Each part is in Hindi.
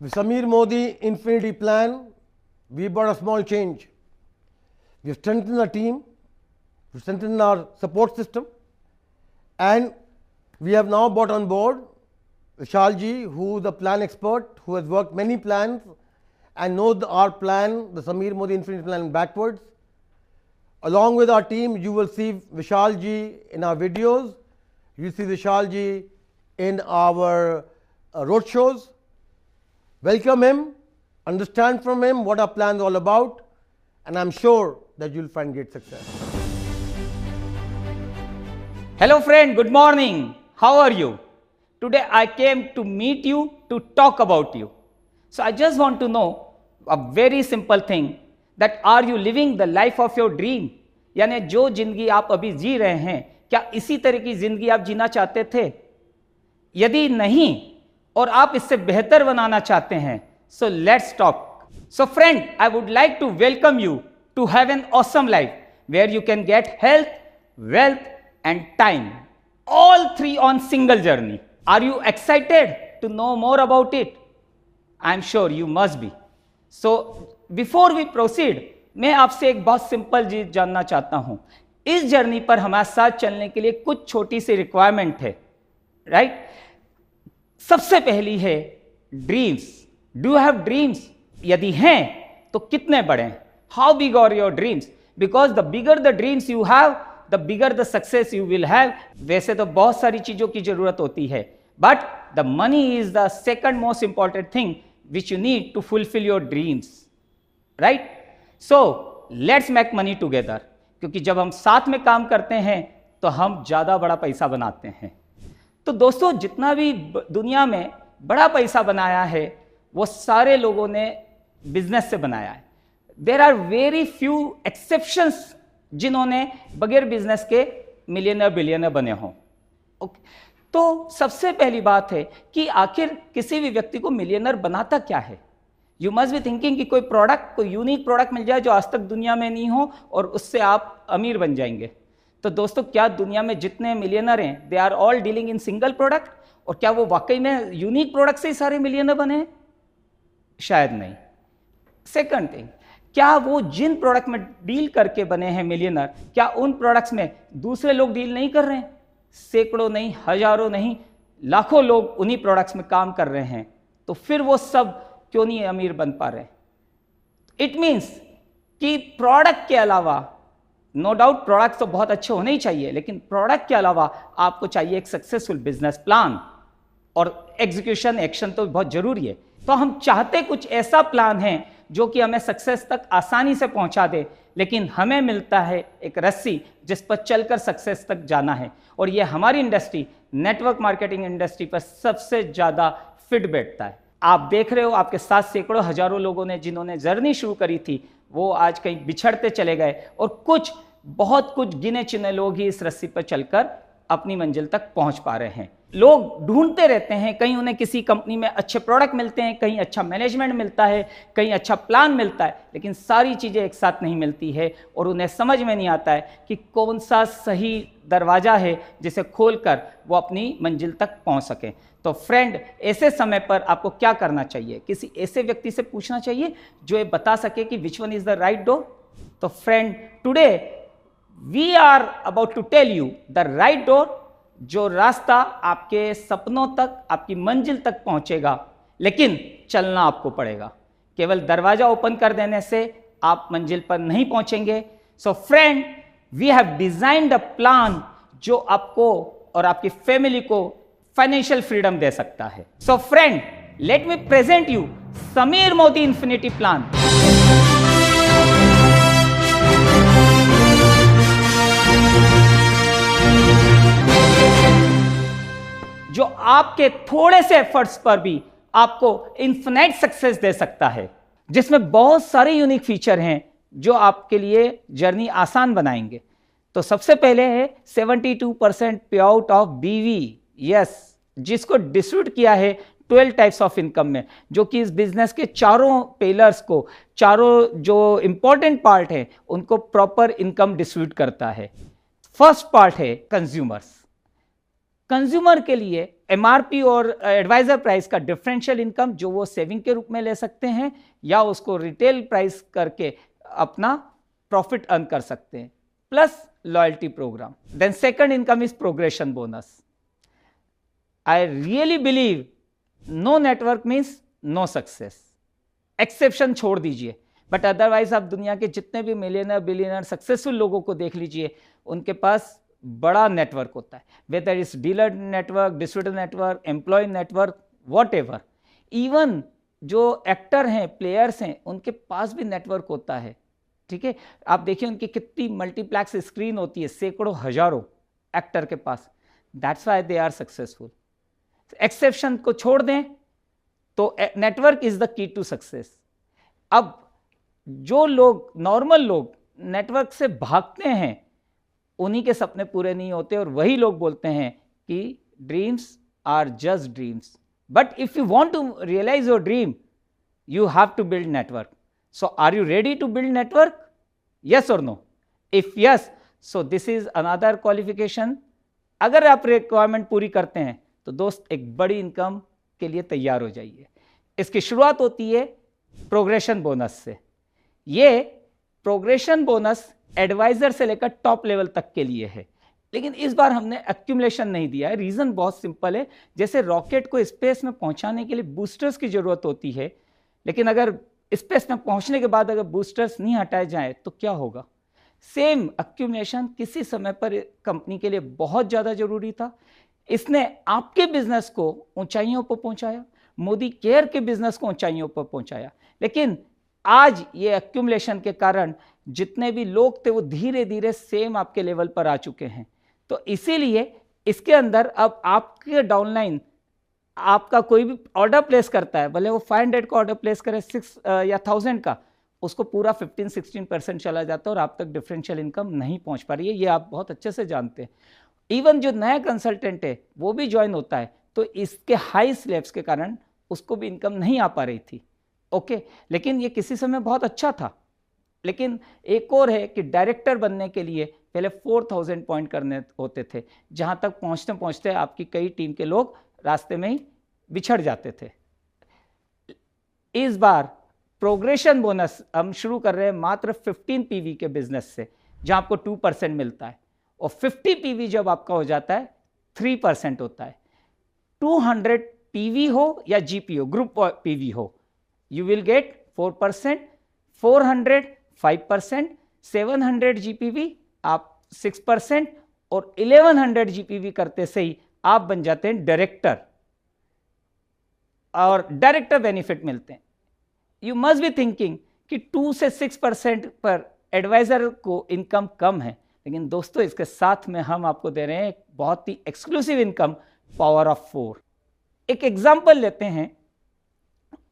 The Samir Modi Infinity Plan, we brought a small change. We have strengthened the team, we strengthened our support system, and we have now brought on board Vishalji, who is a plan expert, who has worked many plans and knows our plan, the Samir Modi Infinity Plan, backwards. Along with our team, you will see Vishalji in our videos, you will see Vishalji in our roadshows. Welcome him, understand from him what our plan is all about, and I am sure that you will find great success. Hello friend, good morning. How are you? Today I came to meet you to talk about you. So I just want to know a very simple thing, that are you living the life of your dream? यानी जो जिंदगी आप अभी जी रहे हैं, क्या इसी तरह की जिंदगी आप जीना चाहते थे? यदि नहीं और आप इससे बेहतर बनाना चाहते हैं, so let's talk. So friend, I would like to welcome you to have an awesome life where you can get health, wealth and time, all three on single journey. Are you excited to know more about it? I am sure you must be. So before we proceed, मैं आपसे एक बहुत सिंपल चीज जानना चाहता हूं. इस जर्नी पर हमारे साथ चलने के लिए कुछ छोटी सी रिक्वायरमेंट है, राइट? सबसे पहली है dreams. Do you have dreams? यदि हैं तो कितने बड़े हैं? How big are your dreams? Because the bigger the dreams you have, the bigger the success you will have. वैसे तो बहुत सारी चीजों की जरूरत होती है, but the money is the second most important thing which you need to fulfil your dreams, right? So let's make money together. क्योंकि जब हम साथ में काम करते हैं तो हम ज्यादा बड़ा पैसा बनाते हैं. तो दोस्तों, जितना भी दुनिया में बड़ा पैसा बनाया है वो सारे लोगों ने बिजनेस से बनाया है. There are very few exceptions जिन्होंने बगैर बिजनेस के मिलियनर बिलियनर बने हों. ओके, तो सबसे पहली बात है कि आखिर किसी भी व्यक्ति को मिलियनर बनाता क्या है? यू मस्ट बी थिंकिंग कि कोई प्रोडक्ट, कोई यूनिक प्रोडक्ट मिल जाए जो आज तक दुनिया में नहीं हो और उससे आप अमीर बन जाएंगे. तो दोस्तों, क्या दुनिया में जितने मिलियनर हैं they are all dealing in single product? और क्या वो वाकई में यूनिक प्रोडक्ट से ही सारे मिलियनर बने? शायद नहीं. सेकंड थिंग, क्या वो जिन प्रोडक्ट में डील करके बने हैं मिलियनर, क्या उन प्रोडक्ट्स में दूसरे लोग डील नहीं कर रहे हैं? सैकड़ों नहीं, हजारों नहीं, लाखों लोग उन्हीं प्रोडक्ट्स में काम कर रहे हैं. तो फिर वो सब क्यों नहीं अमीर बन पा रहे? इट मीन्स कि प्रोडक्ट के अलावा, नो डाउट प्रोडक्ट तो बहुत अच्छे होने ही चाहिए, लेकिन प्रोडक्ट के अलावा आपको चाहिए एक सक्सेसफुल बिजनेस प्लान, और एग्जीक्यूशन, एक्शन तो बहुत जरूरी है. तो हम चाहते कुछ ऐसा प्लान है जो कि हमें सक्सेस तक आसानी से पहुंचा दे, लेकिन हमें मिलता है एक रस्सी जिस पर चलकर सक्सेस तक जाना है. और ये हमारी इंडस्ट्री, नेटवर्क मार्केटिंग इंडस्ट्री पर सबसे ज्यादा फिट बैठता है. आप देख रहे हो, आपके साथ सैकड़ों हजारों लोगों ने जिन्होंने जर्नी शुरू करी थी वो आज कहीं बिछड़ते चले गए, और बहुत कुछ गिने चुने लोग ही इस रस्सी पर चलकर अपनी मंजिल तक पहुंच पा रहे हैं. लोग ढूंढते रहते हैं, कहीं उन्हें किसी कंपनी में अच्छे प्रोडक्ट मिलते हैं, कहीं अच्छा मैनेजमेंट मिलता है, कहीं अच्छा प्लान मिलता है, लेकिन सारी चीजें एक साथ नहीं मिलती है और उन्हें समझ में नहीं आता है कि कौन सा सही दरवाजा है जिसे खोलकर वो अपनी मंजिल तक पहुंच सके. तो फ्रेंड, ऐसे समय पर आपको क्या करना चाहिए? किसी ऐसे व्यक्ति से पूछना चाहिए जो ये बता सके कि which one is the right door. तो friend, today we are about to tell you the right door, जो रास्ता आपके सपनों तक, आपकी मंजिल तक पहुंचेगा, लेकिन चलना आपको पड़ेगा. केवल दरवाजा ओपन कर देने से आप मंजिल पर नहीं पहुंचेंगे. So friend, we have designed a plan जो आपको और आपकी फैमिली को फाइनेंशियल फ्रीडम दे सकता है. So friend, let me present you Sameer Modi infinity plan. जो आपके थोड़े से एफर्ट्स पर भी आपको इन्फिनाइट सक्सेस दे सकता है, जिसमें बहुत सारे यूनिक फीचर हैं जो आपके लिए जर्नी आसान बनाएंगे. तो सबसे पहले है 72% पे आउट ऑफ बीवी, यस, जिसको डिस्ट्रीब्यूट किया है 12 टाइप्स ऑफ इनकम में, जो कि इस बिजनेस के चारों पिलर्स को, चारों जो इंपॉर्टेंट पार्ट है उनको प्रॉपर इनकम डिस्ट्रीब्यूट करता है. फर्स्ट पार्ट है कंज्यूमर्स. कंज्यूमर के लिए एमआरपी और एडवाइजर प्राइस का डिफरेंशियल इनकम जो वो सेविंग के रूप में ले सकते हैं या उसको रिटेल प्राइस करके अपना प्रॉफिट अर्न कर सकते हैं, plus loyalty programme. Then second income is progression bonus. I really believe no network means no success, exception छोड़ दीजिए, बट अदरवाइज आप दुनिया के जितने भी मिलियनर बिलियनर सक्सेसफुल लोगों को देख लीजिए, उनके पास बड़ा नेटवर्क होता है, whether is dealer network, distributor network, employ network, whatever. Even जो एक्टर हैं, प्लेयर्स हैं, उनके पास भी नेटवर्क होता है, ठीक है। आप देखिए उनकी कितनी मल्टीप्लेक्स स्क्रीन होती है, सैकड़ों हजारों एक्टर के पास, that's why they are successful. Exception को छोड़ दें तो network is the key to success. अब जो लोग, नॉर्मल लोग नेटवर्क से भागते हैं, उन्हीं के सपने पूरे नहीं होते, और वही लोग बोलते हैं कि dreams are just dreams. But if you want to realise your dream, you have to build network. So are you ready to build network? Yes or no? If yes, so this is another qualification. अगर आप रिक्वायरमेंट पूरी करते हैं तो दोस्त एक बड़ी इनकम के लिए तैयार हो जाइए। इसकी शुरुआत होती है प्रोग्रेशन बोनस से। ये प्रोग्रेशन बोनस एडवाइजर से लेकर टॉप लेवल तक के लिए है, लेकिन इस बार हमने एक्यूमुलेशन नहीं दिया है। रीजन बहुत सिंपल है, जैसे रॉकेट को स्पेस में पहुंचाने के लिए बूस्टर्स की जरूरत होती है, लेकिन अगर स्पेस में पहुंचने के बाद अगर बूस्टर्स नहीं हटाए जाएं तो क्या होगा। सेम एक्यूमुलेशन किसी समय पर कंपनी के लिए बहुत ज़्यादा जरूरी था। इसने आपके बिजनेस को ऊंचाइयों पर पहुंचाया, मोदी केयर के बिजनेस को ऊंचाइयों पर पहुंचाया, लेकिन आज ये एक्यूमुलेशन के कारण जितने भी लोग थे वो धीरे धीरे सेम आपके लेवल पर आ चुके हैं। तो इसीलिए इसके अंदर अब आपके डाउनलाइन आपका कोई भी ऑर्डर प्लेस करता है, भले वो 500 का ऑर्डर प्लेस करे 6 या 1000 का, उसको पूरा 15-16% चला जाता है और आप तक डिफरेंशियल इनकम नहीं पहुंच पा रही है। ये आप बहुत अच्छे से जानते हैं। इवन जो नया कंसल्टेंट है वो भी ज्वाइन होता है तो इसके हाई स्लैब्स के कारण उसको भी इनकम नहीं आ पा रही थी, ओके। लेकिन ये किसी समय बहुत अच्छा था। लेकिन एक और है कि डायरेक्टर बनने के लिए पहले 4000 पॉइंट करने होते थे, जहां तक पहुंचते पहुंचते आपकी कई टीम के लोग रास्ते में ही बिछड़ जाते थे। इस बार प्रोग्रेशन बोनस हम शुरू कर रहे हैं मात्र 15 पीवी के बिजनेस से, जहां आपको 2% मिलता है, और 50 पीवी जब आपका हो जाता है 3% होता है। 200 पीवी हो या जीपीओ ग्रुप पीवी हो, यू विल गेट 4%, 400 5%, 700 जीपीवी आप 6%, और 1100 जीपीवी करते से ही आप बन जाते हैं डायरेक्टर, और डायरेक्टर बेनिफिट मिलते हैं। यू मस्ट बी थिंकिंग कि 2 से 6% पर एडवाइजर को इनकम कम है, लेकिन दोस्तों इसके साथ में हम आपको दे रहे हैं एक बहुत ही एक्सक्लूसिव इनकम, पावर ऑफ 4। एक एग्जांपल लेते हैं।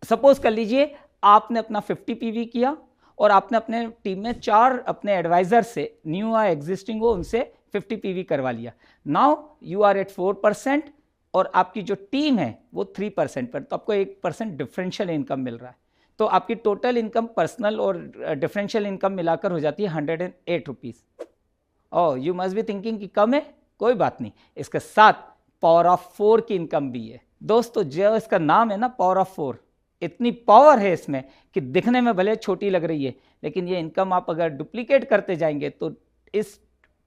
सपोज कर लीजिए आपने अपना 50 पीवी किया और आपने अपने टीम में 4 अपने एडवाइजर से, न्यू या एग्जिस्टिंग हो, उनसे 50 पीवी करवा लिया। नाउ यू आर एट 4% और आपकी जो टीम है वो 3% पर, तो आपको 1% डिफरेंशियल इनकम मिल रहा है। तो आपकी टोटल इनकम पर्सनल और डिफरेंशियल इनकम मिलाकर हो जाती है 108 रुपीज़। और यू मस्ट बी थिंकिंग कि कम है, कोई बात नहीं, इसके साथ पावर ऑफ 4 की इनकम भी है। दोस्तों जो इसका नाम है ना, पावर ऑफ 4, इतनी पावर है इसमें कि दिखने में भले छोटी लग रही है, लेकिन ये इनकम आप अगर डुप्लीकेट करते जाएंगे तो इस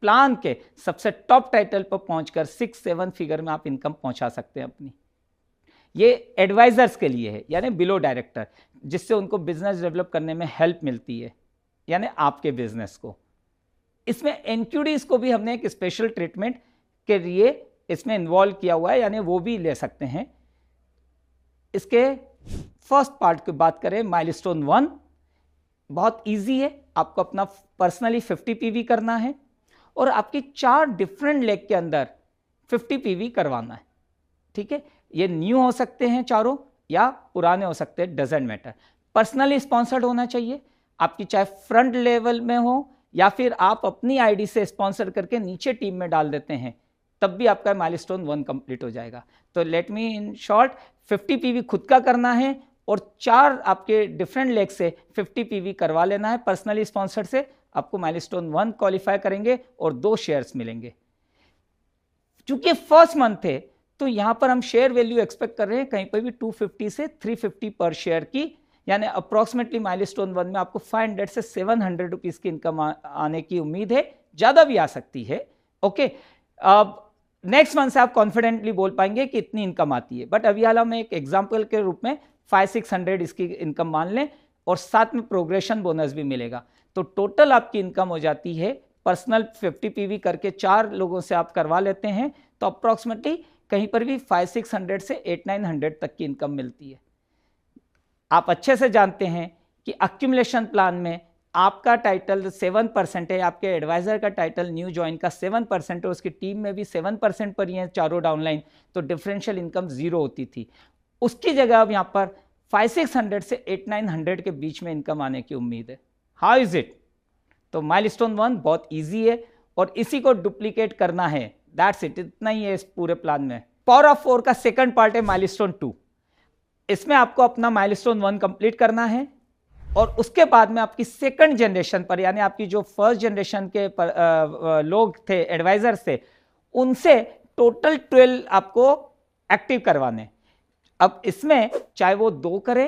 प्लान के सबसे टॉप टाइटल पर पहुंचकर 6-7 फिगर में आप इनकम पहुंचा सकते हैं अपनी। ये एडवाइजर्स के लिए है, यानी बिलो डायरेक्टर, जिससे उनको बिजनेस डेवलप करने में हेल्प मिलती है, यानी आपके बिजनेस को। इसमें एनक्यूडीज को भी हमने एक स्पेशल ट्रीटमेंट के लिए इसमें इन्वॉल्व किया हुआ है, यानी वो भी ले सकते हैं। इसके फर्स्ट पार्ट की बात करें, माइलस्टोन 1 बहुत इजी है। आपको अपना पर्सनली 50 पीवी करना है और आपकी 4 डिफरेंट लेग के अंदर 50 पीवी करवाना है, ठीक है। ये न्यू हो सकते हैं चारों या पुराने हो सकते हैं, डजेंट मैटर। पर्सनली स्पॉन्सर्ड होना चाहिए, आपकी चाहे फ्रंट लेवल में हो या फिर आप अपनी आईडी से स्पॉन्सर करके नीचे टीम में डाल देते हैं, तब भी आपका माइलस्टोन 1 कंप्लीट हो जाएगा। तो let me in short, 50 PV खुद का करना है और 4 आपके डिफरेंट लेग से 50 पीवी करवा लेना है पर्सनली स्पॉन्सर्ड से। आपको माइलस्टोन 1 क्वालिफाई करेंगे और 2 शेयर्स मिलेंगे। चूंकि फर्स्ट मंथ है तो यहां पर हम शेयर वैल्यू एक्सपेक्ट कर रहे हैं कहीं पर भी 250 से 350 पर शेयर की, यानी अप्रोक्सीमेटली माइलस्टोन 1 में आपको 500 से 700 रुपीज की इनकम आने की उम्मीद है, ज्यादा भी आ सकती है। ओके, अब नेक्स्ट मंथ से आप कॉन्फिडेंटली बोल पाएंगे कि इतनी इनकम आती है, बट अभी हाल हम एक एग्जांपल के रूप में 500-600 इसकी इनकम मान लें और साथ में प्रोग्रेशन बोनस भी मिलेगा, तो टोटल आपकी इनकम हो जाती है पर्सनल 50 पीवी करके 4 लोगों से आप करवा लेते हैं तो अप्रोक्सीमेटली कहीं पर भी 500-600 से 800-900 तक की इनकम मिलती है। आप अच्छे से जानते हैं कि अक्यूमुलेशन प्लान में आपका टाइटल 7% है, आपके एडवाइजर का टाइटल न्यू ज्वाइन का 7% है, उसकी टीम में भी 7% पर ही है चारों डाउनलाइन, तो डिफरेंशियल इनकम 0 होती थी। उसकी जगह अब यहाँ पर 500-600 से 800-900 के बीच में इनकम आने की उम्मीद है। How is it? तो माइलस्टोन 1 बहुत इजी है और इसी को डुप्लीकेट करना है, दैट्स इट, इतना ही है इस पूरे प्लान में। पावर ऑफ 4 का सेकंड पार्ट है माइलस्टोन 2। इसमें आपको अपना माइलस्टोन 1 कंप्लीट करना है और उसके बाद में आपकी सेकंड जनरेशन पर, यानी आपकी जो फर्स्ट जनरेशन के लोग थे, एडवाइजर्स थे, उनसे टोटल 12 आपको एक्टिव करवाने। अब इसमें चाहे वो 2 करे,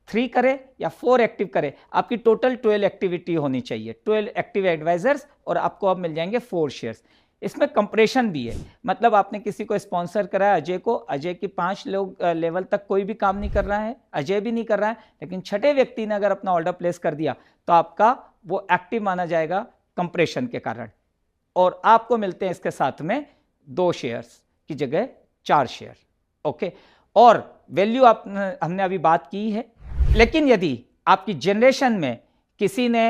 3 करे या 4 एक्टिव करे, आपकी टोटल 12 एक्टिविटी होनी चाहिए, 12 एक्टिव एडवाइजर्स, और आपको अब मिल जाएंगे 4 शेयर्स। इसमें कंप्रेशन भी है, मतलब आपने किसी को स्पॉन्सर करा है, अजय को, अजय की 5 लोग लेवल तक कोई भी काम नहीं कर रहा है, अजय भी नहीं कर रहा है, लेकिन छठे व्यक्ति ने अगर अपना ऑर्डर प्लेस कर दिया तो आपका वो एक्टिव माना जाएगा कंप्रेशन के कारण, और आपको मिलते हैं इसके साथ में 2 शेयर्स की जगह 4 शेयर। ओके, और वैल्यू हमने अभी बात की है, लेकिन यदि आपकी जनरेशन में किसी ने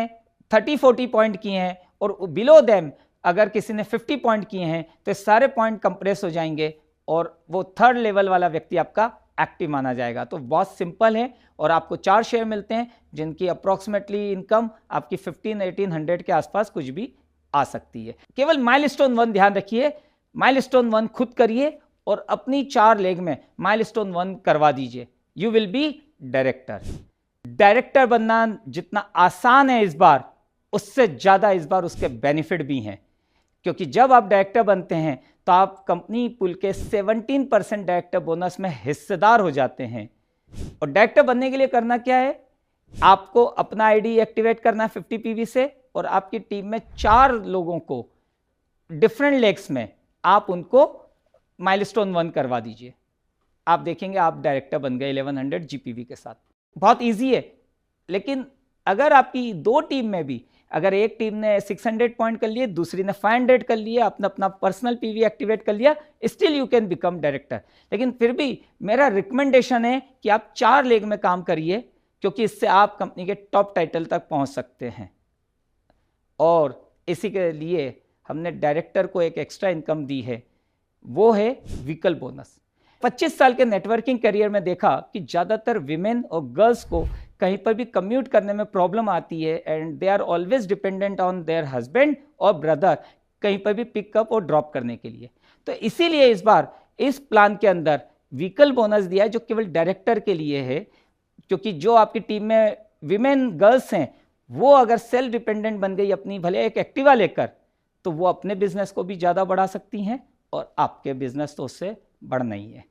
30-40 पॉइंट किए हैं और बिलो देम अगर किसी ने 50 पॉइंट किए हैं तो सारे पॉइंट कंप्रेस हो जाएंगे और वो थर्ड लेवल वाला व्यक्ति आपका एक्टिव माना जाएगा। तो बहुत सिंपल है, और आपको 4 शेयर मिलते हैं जिनकी अप्रोक्सीमेटली इनकम आपकी 1500-1800 के आसपास कुछ भी आ सकती है। केवल माइलस्टोन 1 ध्यान रखिए, माइलस्टोन 1 खुद करिए और अपनी 4 लेग में माइलस्टोन 1 करवा दीजिए, you will be director. Director बनना जितना आसान है इस बार, उससे ज्यादा इस बार उसके बेनिफिट भी हैं, क्योंकि जब आप डायरेक्टर बनते हैं तो आप कंपनी पुल के 17% डायरेक्टर बोनस में हिस्सेदार हो जाते हैं। और डायरेक्टर बनने के लिए करना क्या है, आपको अपना आईडी एक्टिवेट करना है 50 पीवी से, और आपकी टीम में 4 लोगों को डिफरेंट लेग्स में आप उनको माइलस्टोन 1 करवा दीजिए, आप देखेंगे आप डायरेक्टर बन गए 1100 जीपीवी के साथ। बहुत इजी है, लेकिन अगर आपकी 2 टीम में भी, अगर एक टीम ने 600 पॉइंट कर लिए, दूसरी ने 500 कर लिए, अपना अपना पर्सनल पीवी एक्टिवेट कर लिया, still you can become director. लेकिन फिर भी मेरा रिकमेंडेशन है कि आप 4 लेग में काम करिए, क्योंकि इससे आप कंपनी के टॉप टाइटल तक पहुंच सकते हैं। और इसी के लिए हमने डायरेक्टर को एक एक्स्ट्रा इनकम दी है, वो है व्हीकल बोनस। 25 साल के नेटवर्किंग करियर में देखा कि ज़्यादातर विमेन और गर्ल्स को कहीं पर भी कम्यूट करने में प्रॉब्लम आती है, and they are always dependent on their husband और ब्रदर कहीं पर भी पिकअप और ड्रॉप करने के लिए। तो इसीलिए इस बार इस प्लान के अंदर व्हीकल बोनस दिया है, जो केवल डायरेक्टर के लिए है, क्योंकि जो आपकी टीम में विमेन गर्ल्स हैं वो अगर सेल्फ डिपेंडेंट बन गई अपनी, भले एक एक्टिवा लेकर, तो वो अपने बिजनेस को भी ज़्यादा बढ़ा सकती हैं और आपके बिजनेस तो उससे बढ़ना ही है।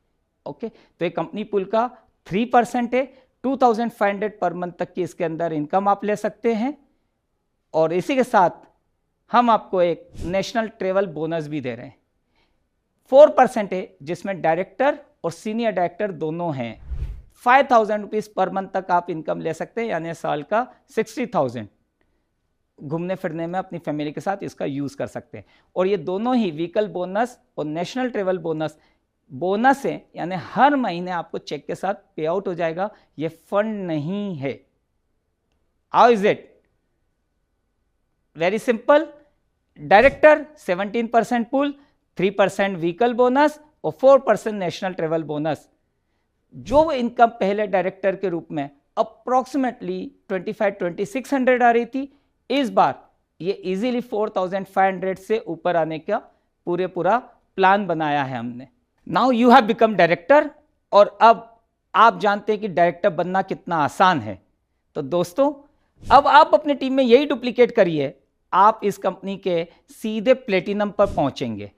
ओके, तो ये कंपनी पुल का 3% है, 2500 पर मंथ तक की इसके अंदर इनकम आप ले सकते हैं। और इसी के साथ हम आपको एक नेशनल ट्रेवल बोनस भी दे रहे हैं, 4% है, जिसमें डायरेक्टर और सीनियर डायरेक्टर दोनों हैं। 5000 रुपीज़ पर मंथ तक आप इनकम ले सकते हैं, यानी साल का 60,000 घूमने फिरने में अपनी फैमिली के साथ इसका यूज़ कर सकते हैं। और ये दोनों ही व्हीकल बोनस और नेशनल ट्रेवल बोनस है, यानी हर महीने आपको चेक के साथ पे आउट हो जाएगा, ये फंड नहीं है। How is it? Very simple, director 17% pool, 3% vehicle bonus और 4% नेशनल ट्रेवल बोनस। जो इनकम पहले डायरेक्टर के रूप में अप्रोक्सीमेटली 2500-2600 आ रही थी, इस बार ये इजीली 4500 से ऊपर आने का पूरा प्लान बनाया है हमने। Now you have become director, और अब आप जानते हैं कि डायरेक्टर बनना कितना आसान है। तो दोस्तों, अब आप अपनी टीम में यही डुप्लीकेट करिए, आप इस कंपनी के सीधे प्लेटिनम पर पहुंचेंगे।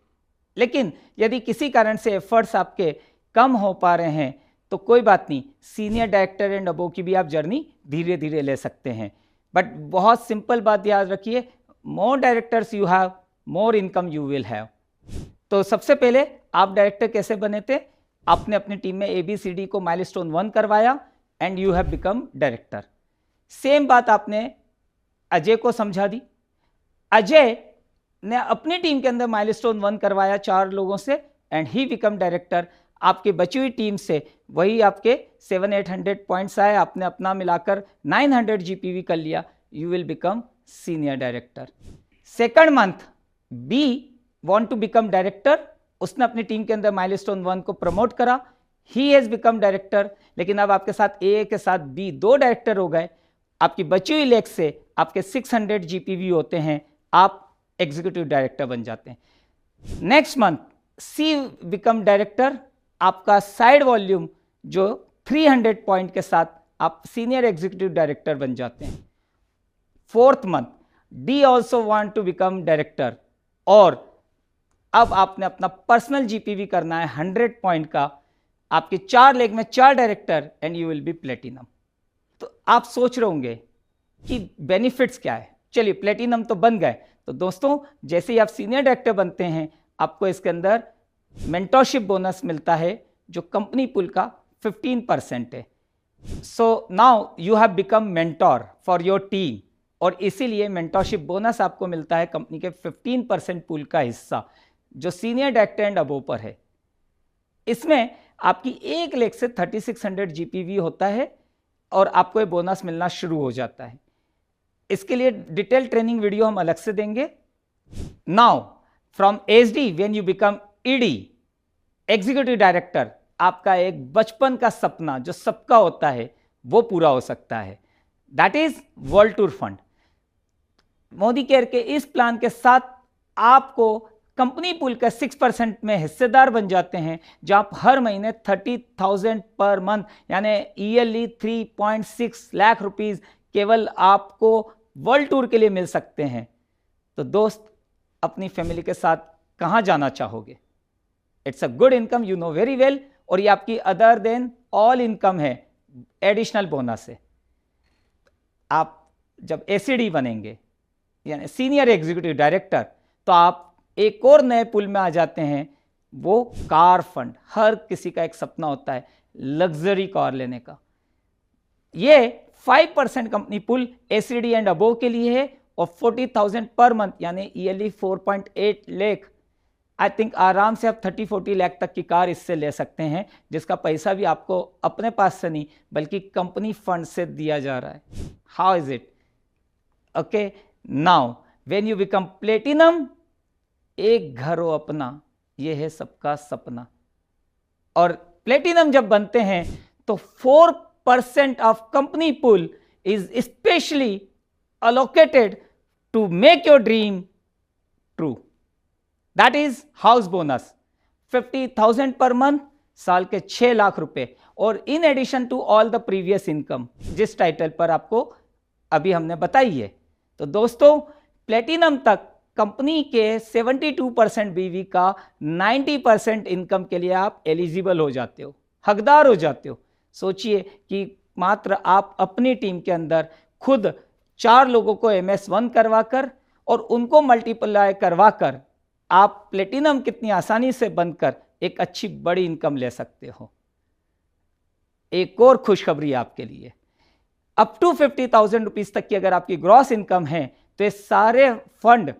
लेकिन यदि किसी कारण से एफर्ट्स आपके कम हो पा रहे हैं तो कोई बात नहीं, सीनियर डायरेक्टर एंड अबो की भी आप जर्नी धीरे धीरे ले सकते हैं। बट बहुत सिंपल बात याद रखिए, more directors you have, more income you will have. तो सबसे पहले आप डायरेक्टर कैसे बने थे? आपने अपनी टीम में ABCD को माइलस्टोन 1 करवाया and you have become director. Same बात आपने अजय को समझा दी। अजय ने अपनी टीम के अंदर माइलस्टोन 1 करवाया 4 लोगों से एंड ही बिकम डायरेक्टर। आपकी बची हुई टीम से वही आपके 700-800 पॉइंट्स आए, आपने अपना मिलाकर 900 GPV कर लिया, you will become senior director. Second month B want to become director, उसने अपनी टीम के अंदर माइलस्टोन 1 को प्रमोट करा, ही हैज बिकम डायरेक्टर। लेकिन अब आपके साथ ए के साथ बी 2 डायरेक्टर हो गए। आपकी बची हुई लेग से आपके 600 GPV होते हैं, आप एग्जीक्यूटिव डायरेक्टर बन जाते हैं। नेक्स्ट मंथ सी बिकम डायरेक्टर, आपका साइड वॉल्यूम जो 300 पॉइंट के साथ आप सीनियर एग्जीक्यूटिव डायरेक्टर बन जाते हैं। Fourth month D also want to become director और अब आपने अपना पर्सनल GPV करना है 100 पॉइंट का। आपके 4 लेग में 4 director and you will be platinum. तो आप सोच रहे होंगे कि बेनिफिट्स क्या है। चलिए प्लेटिनम तो बन गए, तो दोस्तों जैसे ही आप सीनियर डायरेक्टर बनते हैं आपको इसके अंदर मेंटरशिप बोनस मिलता है जो कंपनी पुल का 15% है। So now you have become mentor for your team और इसीलिए मेंटरशिप बोनस आपको मिलता है कंपनी के 15% पुल का हिस्सा जो सीनियर डायरेक्टर एंड अबो पर है। इसमें आपकी एक लेग से 3600 GPV होता है और आपको ये बोनस मिलना शुरू हो जाता है। इसके लिए डिटेल ट्रेनिंग वीडियो हम अलग से देंगे। Now from SD when you become ED executive director, आपका एक बचपन का सपना जो सबका होता है वो पूरा हो सकता है, that is world tour fund. Modi care के इस प्लान के साथ आपको कंपनी पुल का 6% में हिस्सेदार बन जाते हैं, जहां आप हर महीने 30,000 पर मंथ यानी ईयरली 3.6 लाख रुपीज केवल आपको वर्ल्ड टूर के लिए मिल सकते हैं। तो दोस्त अपनी फैमिली के साथ कहां जाना चाहोगे? It's a good income, you know very well, और ये आपकी अदर देन ऑल इनकम है, एडिशनल बोनस है। आप जब ACD बनेंगे यानी सीनियर एग्जीक्यूटिव डायरेक्टर तो आप एक और नए पुल में आ जाते हैं, वो कार फंड। हर किसी का एक सपना होता है लग्जरी कार लेने का। ये 5% company pool ACD and above के लिए है और 40,000 पर मंथ यानी ईयरली 4.8 लाख। आई थिंक आराम से आप 30-40 लाख तक की कार इससे ले सकते हैं, जिसका पैसा भी आपको अपने पास से नहीं बल्कि कंपनी फंड से दिया जा रहा है। How is it? Okay, now when you become platinum, एक घर हो अपना, ये है सबका सपना। और प्लेटिनम जब बनते हैं तो 4% of company pool is specially allocated to make your dream true. That is house bonus 50,000 per month, साल के 6 लाख रुपए, और in addition to all the previous income जिस टाइटल पर आपको अभी हमने बताई है। तो दोस्तों प्लेटिनम तक कंपनी के 72% BV का 90% इनकम के लिए आप एलिजिबल हो जाते हो, हकदार हो जाते हो। सोचिए कि मात्र आप अपनी टीम के अंदर खुद 4 लोगों को MS1 करवाकर और उनको मल्टीप्लाई करवाकर आप प्लेटिनम कितनी आसानी से बनकर एक अच्छी बड़ी इनकम ले सकते हो। एक और खुशखबरी आपके लिए, अप टू 50,000 रुपीज तक की अगर आपकी ग्रॉस इनकम है तो ये सारे फंड,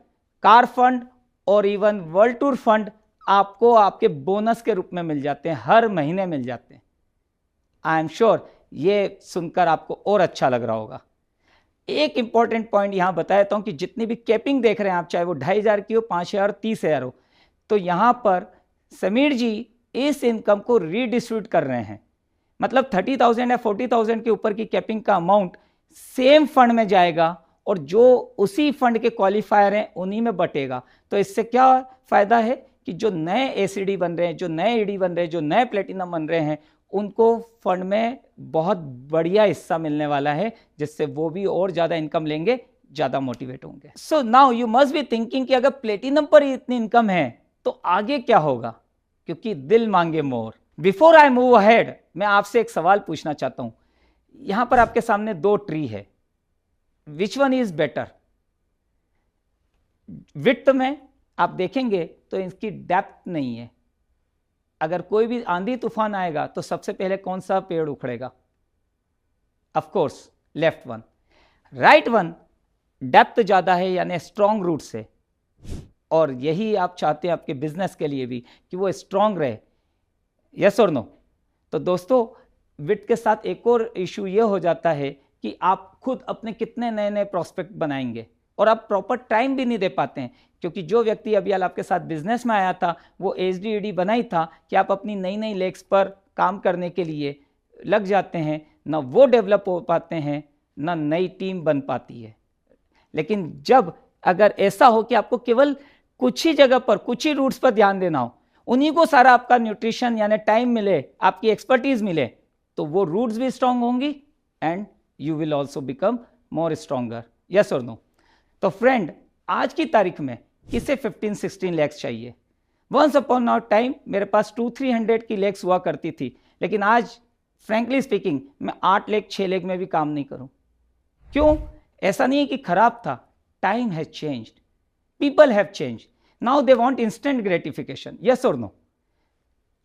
कार फंड और इवन वर्ल्ड टूर फंड आपको आपके बोनस के रूप में मिल जाते हैं, हर महीने मिल जाते हैं। आई एम श्योर ये सुनकर आपको और अच्छा लग रहा होगा। एक इंपॉर्टेंट पॉइंट यहां बता देता हूं कि जितनी भी कैपिंग देख रहे हैं आप, चाहे वो 2,500 की हो, 5,000, 30,000 हो, तो यहां पर समीर जी इस इनकम को रीडिस्ट्रीब्यूट कर रहे हैं। मतलब 30,000 या 40,000 के ऊपर की कैपिंग का अमाउंट सेम फंड में जाएगा और जो उसी फंड के क्वालिफायर हैं उन्हीं में बटेगा। तो इससे क्या फायदा है कि जो नए ACD बन रहे हैं, जो नए ED बन रहे हैं, जो नए प्लेटिनम बन रहे हैं, उनको फंड में बहुत बढ़िया हिस्सा मिलने वाला है, जिससे वो भी और ज्यादा इनकम लेंगे, ज्यादा मोटिवेट होंगे। So now you must be thinking कि अगर प्लेटिनम पर इतनी इनकम है तो आगे क्या होगा, क्योंकि दिल मांगे मोर। बिफोर आई मूव अहेड, मैं आपसे एक सवाल पूछना चाहता हूं। यहां पर आपके सामने 2 ट्री है, विच वन इज बेटर? विड्थ में आप देखेंगे तो इसकी डेप्थ नहीं है। अगर कोई भी आंधी तूफान आएगा तो सबसे पहले कौन सा पेड़ उखड़ेगा? Of course left one. Right one depth ज्यादा है, यानी स्ट्रॉन्ग रूट से, और यही आप चाहते हैं आपके बिजनेस के लिए भी कि वो स्ट्रॉन्ग रहे। यस और नो? तो दोस्तों, विड्थ के साथ एक और इशू ये हो जाता है कि आप खुद अपने कितने नए नए प्रोस्पेक्ट बनाएंगे, और आप प्रॉपर टाइम भी नहीं दे पाते हैं, क्योंकि जो व्यक्ति अभी आपके साथ बिजनेस में आया था वो एचडीईडी बना ही था कि आप अपनी नई नई लेग्स पर काम करने के लिए लग जाते हैं, ना वो डेवलप हो पाते हैं, ना नई टीम बन पाती है। लेकिन जब अगर ऐसा हो कि आपको केवल कुछ ही जगह पर, कुछ ही रूट्स पर ध्यान देना हो, उन्हीं को सारा आपका न्यूट्रिशन यानी टाइम मिले, आपकी एक्सपर्टीज मिले, तो वो रूट्स भी स्ट्रांग होंगी and you will also become more stronger. Yes और नो? तो फ्रेंड, आज की तारीख में किसे 15-16 लेग्स चाहिए? वंस अपॉन अ टाइम मेरे पास 200-300 की लेग्स हुआ करती थी, लेकिन आज फ्रेंकली स्पीकिंग मैं 8 लेग 6 लेग में भी काम नहीं करूं। क्यों? ऐसा नहीं है कि खराब था, time has changed, people have changed, now they want instant gratification. Yes और नो?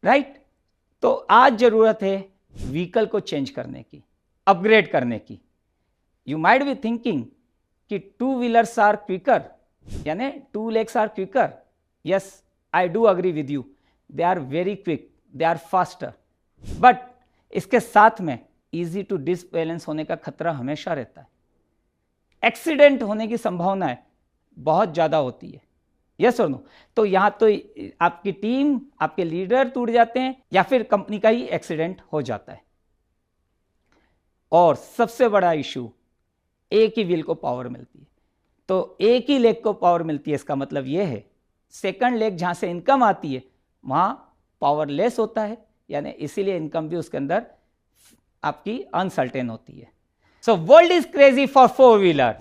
राइट? तो आज जरूरत है व्हीकल को चेंज करने की, अपग्रेड करने की। यू माइट बी थिंकिंग कि 2 व्हीलर्स आर क्विकर, यानी 2 legs are quicker. Yes, I do agree with you, they are very quick, they are faster, but इसके साथ में इजी टू डिसबैलेंस होने का खतरा हमेशा रहता है। एक्सीडेंट होने की संभावना बहुत ज्यादा होती है। यस और नो? तो यहां तो आपकी टीम, आपके लीडर टूट जाते हैं, या फिर कंपनी का ही एक्सीडेंट हो जाता है। और सबसे बड़ा इशू, एक ही व्हील को पावर मिलती है। तो एक ही लेग को पावर मिलती है, इसका मतलब यह है सेकंड लेग जहां से इनकम आती है वहां पावरलेस होता है, यानी इसीलिए इनकम भी उसके अंदर आपकी अनसर्टेन होती है। So world is crazy for 4 wheeler.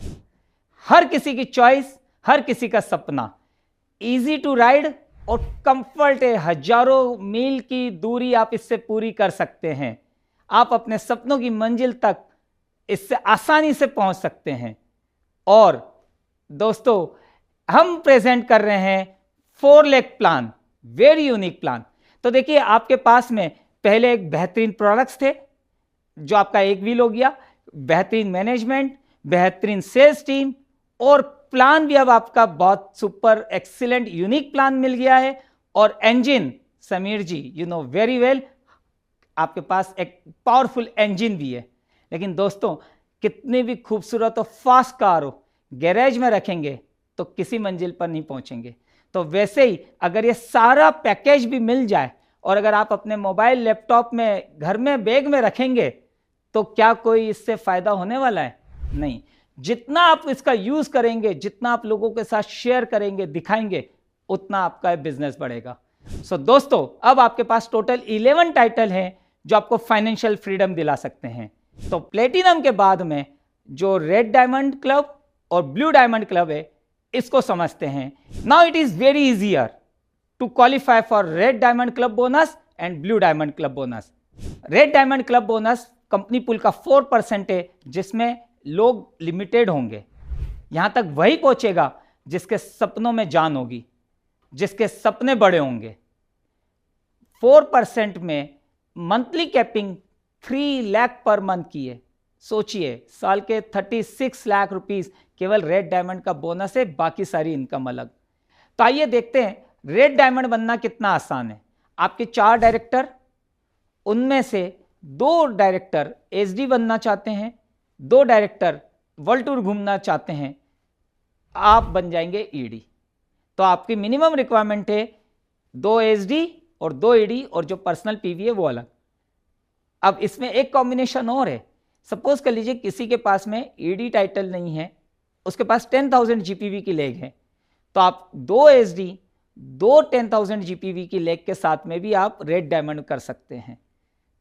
हर किसी की चॉइस, हर किसी का सपना, इजी टू राइड और कंफर्ट है। हजारों मील की दूरी आप इससे पूरी कर सकते हैं। आप अपने सपनों की मंजिल तक इससे आसानी से पहुंच सकते हैं। और दोस्तों, हम प्रेजेंट कर रहे हैं 4 leg plan, very unique plan. तो देखिए, आपके पास में पहले एक बेहतरीन प्रोडक्ट्स थे, जो आपका एक व्हील हो गया, बेहतरीन मैनेजमेंट, बेहतरीन सेल्स टीम, और प्लान भी अब आपका बहुत सुपर एक्सीलेंट यूनिक प्लान मिल गया है। और engine, Sameer ji you know very well, आपके पास एक पावरफुल इंजन भी है। लेकिन दोस्तों, कितनी भी खूबसूरत और फास्ट कार हो, गैरेज में रखेंगे तो किसी मंजिल पर नहीं पहुंचेंगे। तो वैसे ही अगर ये सारा पैकेज भी मिल जाए, और अगर आप अपने मोबाइल, लैपटॉप में, घर में, बैग में रखेंगे, तो क्या कोई इससे फायदा होने वाला है? नहीं। जितना आप इसका यूज करेंगे, जितना आप लोगों के साथ शेयर करेंगे, दिखाएंगे, उतना आपका बिजनेस बढ़ेगा। सो दोस्तों, अब आपके पास टोटल 11 टाइटल हैं जो आपको फाइनेंशियल फ्रीडम दिला सकते हैं। तो प्लेटिनम के बाद में जो रेड डायमंड क्लब और ब्लू डायमंड क्लब है, इसको समझते हैं। Now it is very easier to qualify for red diamond club bonus and blue diamond club bonus. Red diamond club bonus company pool का 4% है, जिसमें लोग लिमिटेड होंगे। यहां तक वही पहुंचेगा जिसके सपनों में जान होगी, जिसके सपने बड़े होंगे। 4% में monthly capping 3 lakh per month की है। सोचिए, साल के 36 लाख रुपीस केवल रेड डायमंड का बोनस है, बाकी सारी इनकम अलग। तो आइए देखते हैं रेड डायमंड बनना कितना आसान है। आपके 4 डायरेक्टर, उनमें से 2 डायरेक्टर एसडी बनना चाहते हैं, 2 डायरेक्टर वर्ल्ड टूर घूमना चाहते हैं, आप बन जाएंगे ईडी। तो आपकी मिनिमम रिक्वायरमेंट है 2 एसडी और 2 ईडी, और जो पर्सनल पीवी है वो अलग। अब इसमें एक कॉम्बिनेशन और है। सपोज कर लीजिए किसी के पास में ईडी टाइटल नहीं है, उसके पास 10,000 जीपीवी की लेग है, तो आप 2 एसडी, 2 10,000 जीपीवी की लेग के साथ में भी आप रेड डायमंड कर सकते हैं।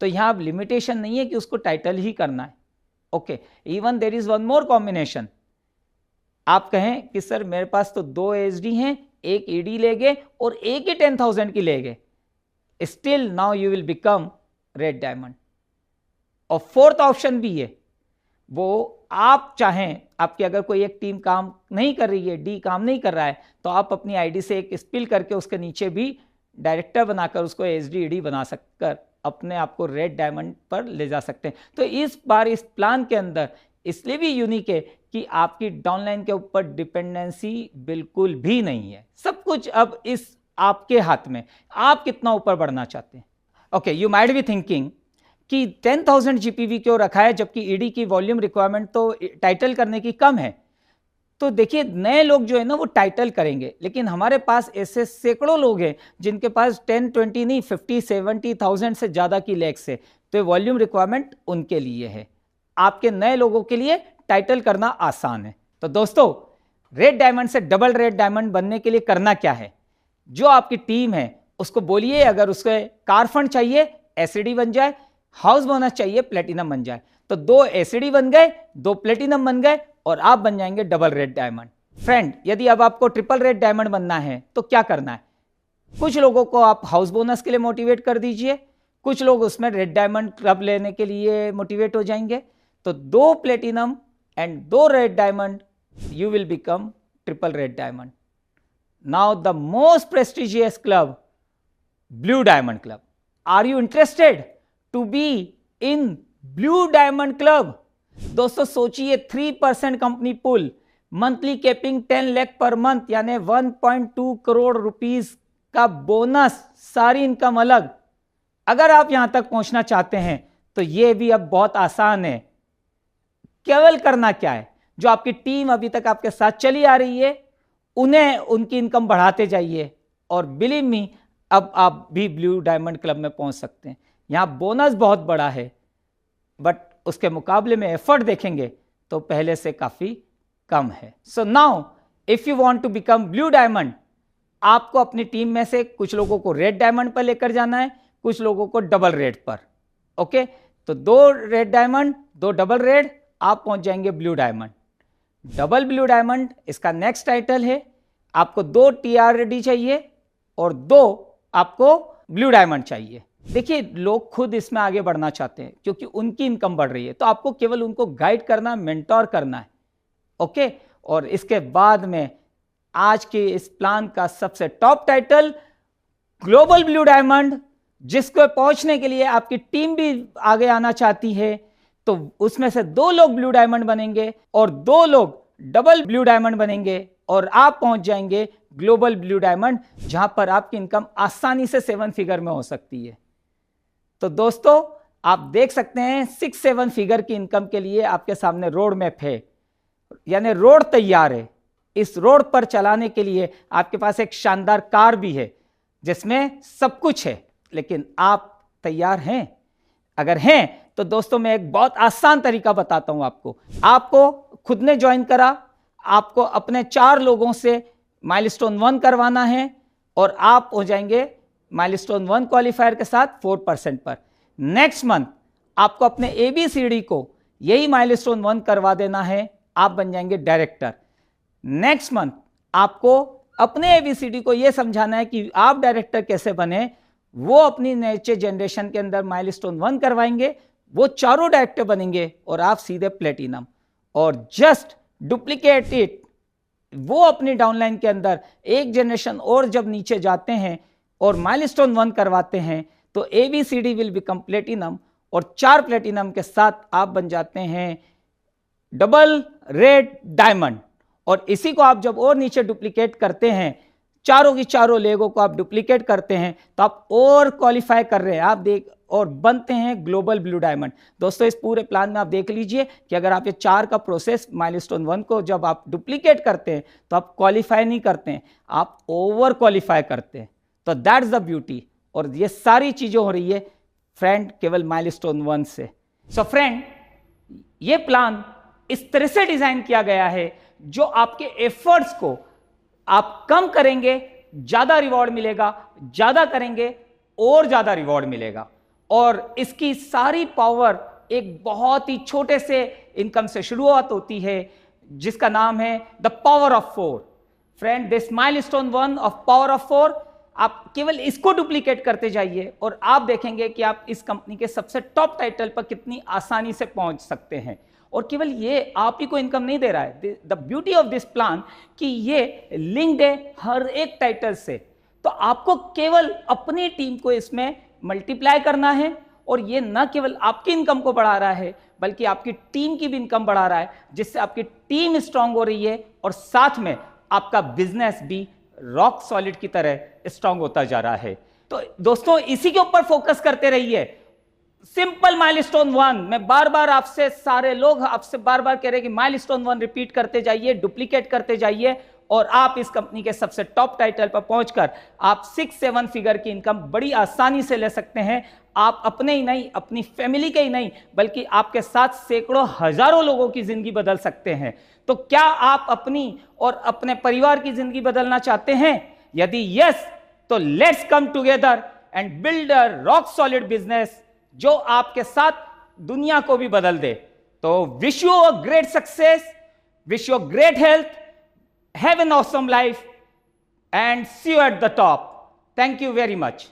तो यहां अब लिमिटेशन नहीं है कि उसको टाइटल ही करना है। Okay, even there is one more combination. आप कहें कि सर मेरे पास तो 2 एसडी हैं, एक ईडी ले गए और एक ही 10,000 की ले गए, still now you will become red diamond. और फोर्थ ऑप्शन भी है, वो आप चाहें, आपकी अगर कोई एक टीम काम नहीं कर रही है, डी काम नहीं कर रहा है, तो आप अपनी आईडी से एक स्पिल करके उसके नीचे भी डायरेक्टर बनाकर उसको एसडी ईडी बना सककर अपने आप को रेड डायमंड पर ले जा सकते हैं। तो इस बार इस प्लान के अंदर इसलिए भी यूनिक है कि आपकी डाउनलाइन के ऊपर डिपेंडेंसी बिल्कुल भी नहीं है, सब कुछ अब इस आपके हाथ में, आप कितना ऊपर बढ़ना चाहते हैं। Okay, you might be thinking कि 10,000 जीपीवी क्यों रखा है जबकि ईडी की वॉल्यूम रिक्वायरमेंट तो टाइटल करने की कम है। तो देखिए, नए लोग जो है ना वो टाइटल करेंगे, लेकिन हमारे पास ऐसे सैकड़ों लोग हैं जिनके पास 10, 20 नहीं 50, 70,000 से ज़्यादा की लैक्स है, तो वॉल्यूम रिक्वायरमेंट उनके लिए है। आपके नए लोगों के लिए टाइटल करना आसान है। तो दोस्तों, रेड डायमंड से डबल रेड डायमंड बनने के लिए करना क्या है, जो आपकी टीम है उसको बोलिए, अगर उसके कार फंड चाहिए एसडी बन जाए, हाउस बोनस चाहिए प्लेटिनम बन जाए। तो 2 एसडी बन गए, 2 प्लेटिनम बन गए और आप बन जाएंगे डबल रेड डायमंड। फ्रेंड, यदि अब आपको ट्रिपल रेड डायमंड बनना है तो क्या करना है, कुछ लोगों को आप हाउस बोनस के लिए मोटिवेट कर दीजिए, कुछ लोग उसमें रेड डायमंड क्लब लेने के लिए मोटिवेट हो जाएंगे। तो 2 platinum and 2 red diamond, you will become triple red diamond. Now the most prestigious club, blue diamond club. Are you interested to be in blue diamond club? दोस्तों सोचिए, 3% company pool, monthly capping 10 lakh per month यानी 1.2 करोड़ रुपीस का बोनस, सारी इनकम अलग। अगर आप यहां तक पहुंचना चाहते हैं तो यह भी अब बहुत आसान है। केवल करना क्या है, जो आपकी टीम अभी तक आपके साथ चली आ रही है उन्हें उनकी इनकम बढ़ाते जाइए, और बिलीव मी, अब आप भी ब्लू डायमंड क्लब में पहुंच सकते हैं। यहां बोनस बहुत बड़ा है, बट उसके मुकाबले में एफर्ट देखेंगे तो पहले से काफी कम है। So now if you want to become blue diamond, आपको अपनी टीम में से कुछ लोगों को रेड डायमंड पर लेकर जाना है, कुछ लोगों को डबल रेड पर। ओके, तो 2 रेड डायमंड, 2 डबल रेड, आप पहुंच जाएंगे blue diamond. Double blue diamond इसका नेक्स्ट टाइटल है। आपको 2 टीआरडी चाहिए और 2 आपको ब्लू डायमंड चाहिए। देखिए, लोग खुद इसमें आगे बढ़ना चाहते हैं क्योंकि उनकी इनकम बढ़ रही है, तो आपको केवल उनको गाइड करना, मेंटोर करना है। ओके, और इसके बाद में आज के इस प्लान का सबसे top title, global blue diamond, जिसको पहुंचने के लिए आपकी टीम भी आगे आना चाहती है। तो उसमें से 2 लोग ब्लू डायमंड बनेंगे और 2 लोग डबल ब्लू डायमंड बनेंगे, और आप पहुंच जाएंगे ग्लोबल ब्लू डायमंड, जहां पर आपकी इनकम आसानी से 7 फिगर में हो सकती है। तो दोस्तों, आप देख सकते हैं 6-7 फिगर की इनकम के लिए आपके सामने रोड मैप है, यानी रोड तैयार है। इस रोड पर चलाने के लिए आपके पास एक शानदार कार भी है जिसमें सब कुछ है, लेकिन आप तैयार हैं? अगर हैं तो दोस्तों, मैं एक बहुत आसान तरीका बताता हूं आपको। आपको खुद ने ज्वाइन करा, आपको अपने 4 लोगों से माइलस्टोन 1 करवाना है और आप हो जाएंगे माइलस्टोन 1 क्वालिफायर के साथ 4% पर। नेक्स्ट मंथ आपको अपने ABCD को यही माइलस्टोन 1 करवा देना है, आप बन जाएंगे डायरेक्टर। नेक्स्ट मंथ आपको अपने ABCD को यह समझाना है कि आप डायरेक्टर कैसे बने, वो अपनी नेक्स्ट जनरेशन के अंदर माइलस्टोन 1 करवाएंगे, वो चारों डायरेक्टर बनेंगे और आप सीधे प्लेटिनम। और जस्ट डुप्लीकेट इट, वो अपनी डाउनलाइन के अंदर एक जनरेशन और जब नीचे जाते हैं और माइलस्टोन 1 करवाते हैं तो ABCD विल बिकम प्लेटिनम, और 4 प्लेटिनम के साथ आप बन जाते हैं डबल रेड डायमंड। और इसी को आप जब और नीचे डुप्लीकेट करते हैं, चारों की चारों लेगों को आप डुप्लीकेट करते हैं, तो आप और क्वालिफाई कर रहे हैं, आप देख, और बनते हैं ग्लोबल ब्लू डायमंड। दोस्तों, इस पूरे प्लान में आप देख लीजिए कि अगर आप ये 4 का प्रोसेस माइलस्टोन 1 को जब आप डुप्लीकेट करते हैं तो आप क्वालिफाई नहीं करते हैं, आप ओवर क्वालिफाई करते हैं। तो दैट्स द ब्यूटी, और ये सारी चीजें हो रही है फ्रेंड केवल माइलस्टोन 1 से। सो फ्रेंड, ये प्लान इस तरह से डिजाइन किया गया है जो आपके एफर्ट्स को आप कम करेंगे, ज्यादा रिवॉर्ड मिलेगा, ज्यादा करेंगे और ज्यादा रिवॉर्ड मिलेगा। और इसकी सारी पावर एक बहुत ही छोटे से इनकम से शुरुआत होती है, जिसका नाम है the power of 4। Friend, this milestone 1 of power of 4, आप केवल इसको डुप्लीकेट करते जाइए और आप देखेंगे कि आप इस कंपनी के सबसे टॉप टाइटल पर कितनी आसानी से पहुंच सकते हैं। और केवल ये आप ही को इनकम नहीं दे रहा है, the beauty of this plan कि ये लिंक्ड है हर एक टाइटल से। तो आपको केवल अपनी टीम को इसमें मल्टीप्लाई करना है और ये न केवल आपकी इनकम को बढ़ा रहा है बल्कि आपकी टीम की भी इनकम बढ़ा रहा है, जिससे आपकी टीम स्ट्रांग हो रही है और साथ में आपका बिजनेस भी रॉक सॉलिड की तरह स्ट्रांग होता जा रहा है। तो दोस्तों, इसी के ऊपर फोकस करते रहिए। सिंपल माइलस्टोन 1, मैं बार बार आपसे, सारे लोग आपसे बार बार कह रहे हैं कि माइलस्टोन 1 रिपीट करते जाइए, डुप्लीकेट करते जाइए और आप इस कंपनी के सबसे टॉप टाइटल पर पहुंचकर आप 6-7 फिगर की इनकम बड़ी आसानी से ले सकते हैं। आप अपने ही नहीं, अपनी फैमिली के ही नहीं, बल्कि आपके साथ सैकड़ों हजारों लोगों की जिंदगी बदल सकते हैं। तो क्या आप अपनी और अपने परिवार की जिंदगी बदलना चाहते हैं? यदि यस, तो let's come together and build a rock solid business जो आपके साथ दुनिया को भी बदल दे। तो wish you a great success, wish you great health, have an awesome life and see you at the top. Thank you very much.